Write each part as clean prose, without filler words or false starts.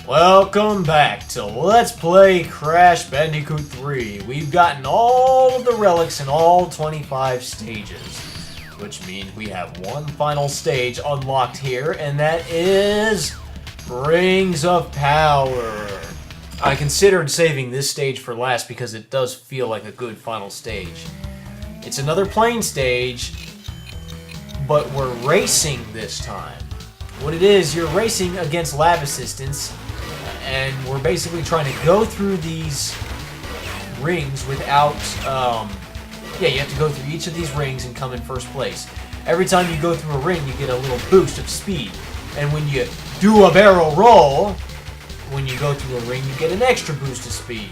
Welcome back to Let's Play Crash Bandicoot 3. We've gotten all of the relics in all 25 stages, which means we have one final stage unlocked here, and that is Rings of Power. I considered saving this stage for last because it does feel like a good final stage. It's another plane stage, but we're racing this time. What it is, you're racing against lab assistants, and we're basically trying to go through these rings without, you have to go through each of these rings and come in first place. Every time you go through a ring, you get a little boost of speed. And when you do a barrel roll, when you go through a ring, you get an extra boost of speed.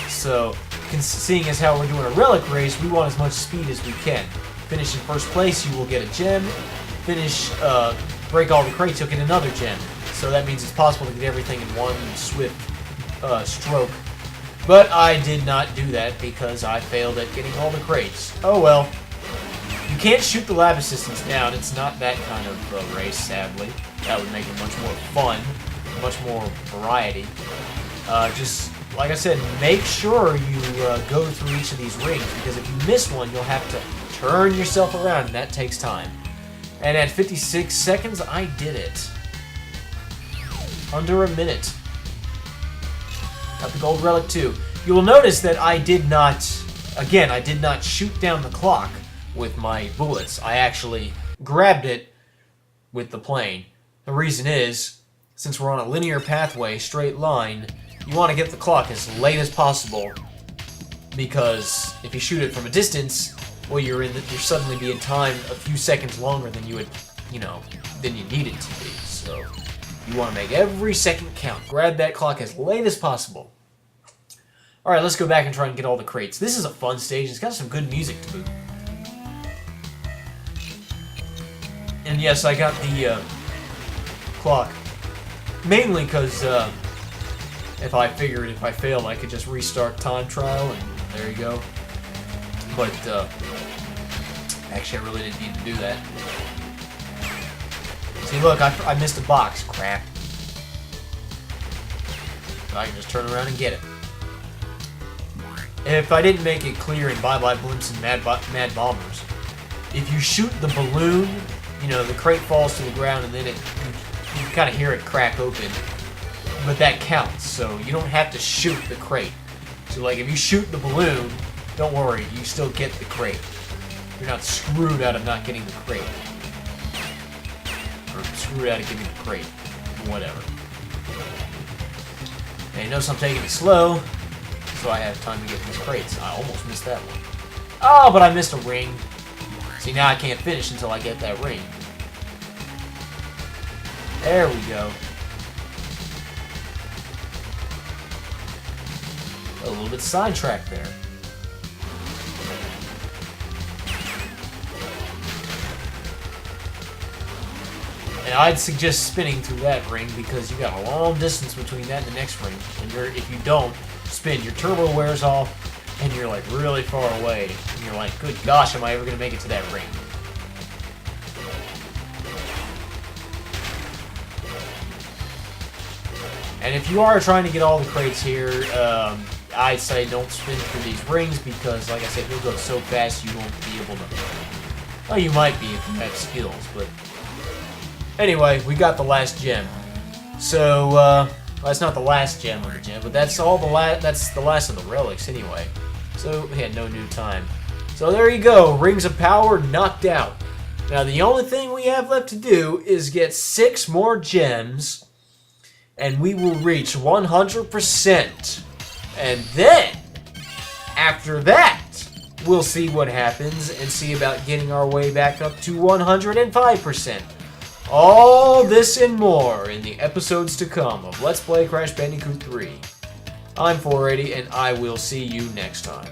So, seeing as how we're doing a relic race, we want as much speed as we can. Finish in first place, you will get a gem. Break all the crates, you'll get another gem. So that means it's possible to get everything in one swift stroke. But I did not do that because I failed at getting all the crates. Oh well. You can't shoot the lab assistants down. It's not that kind of race, sadly. That would make it much more fun, much more variety. Just, like I said, make sure you go through each of these rings, because if you miss one, you'll have to turn yourself around, and that takes time. And at 56 seconds, I did it. Under a minute. Got the gold relic too. You will notice that I did not shoot down the clock with my bullets. I actually grabbed it with the plane. The reason is, since we're on a linear pathway, straight line, you want to get the clock as late as possible, because if you shoot it from a distance, well, you're suddenly be in time a few seconds longer than you would, than you need it to be. So you want to make every second count. Grab that clock as late as possible. Alright, let's go back and try and get all the crates. This is a fun stage. It's got some good music to boot. And yes, I got the clock. Mainly because if I failed, I could just restart time trial, and there you go. But, actually, I really didn't need to do that. See, look, I missed a box. Crap. So I can just turn around and get it. If I didn't make it clear in Bye Bye Blimps and Mad Bombers, if you shoot the balloon, the crate falls to the ground, and then you kind of hear it crack open. But that counts, so you don't have to shoot the crate. So, like, if you shoot the balloon, don't worry, you still get the crate. You're not screwed out of not getting the crate. Or screwed out of getting the crate. Whatever. And notice I'm taking it slow, so I have time to get these crates. I almost missed that one. Oh, but I missed a ring. See, now I can't finish until I get that ring. There we go. A little bit sidetracked there. And I'd suggest spinning through that ring, because you got a long distance between that and the next ring. And if you don't spin, your turbo wears off, and you're like really far away. And you're like, good gosh, am I ever going to make it to that ring? And if you are trying to get all the crates here, I'd say don't spin through these rings, because, like I said, you'll go so fast you won't be able to... Well, you might be if you have skills, but... Anyway, we got the last gem. So, well, that's not the last gem of the gem, but that's that's the last of the relics anyway. So, we had no new time. So there you go, Rings of Power knocked out. Now, the only thing we have left to do is get 6 more gems, and we will reach 100%. And then, after that, we'll see what happens and see about getting our way back up to 105%. All this and more in the episodes to come of Let's Play Crash Bandicoot 3. I'm 480, and I will see you next time.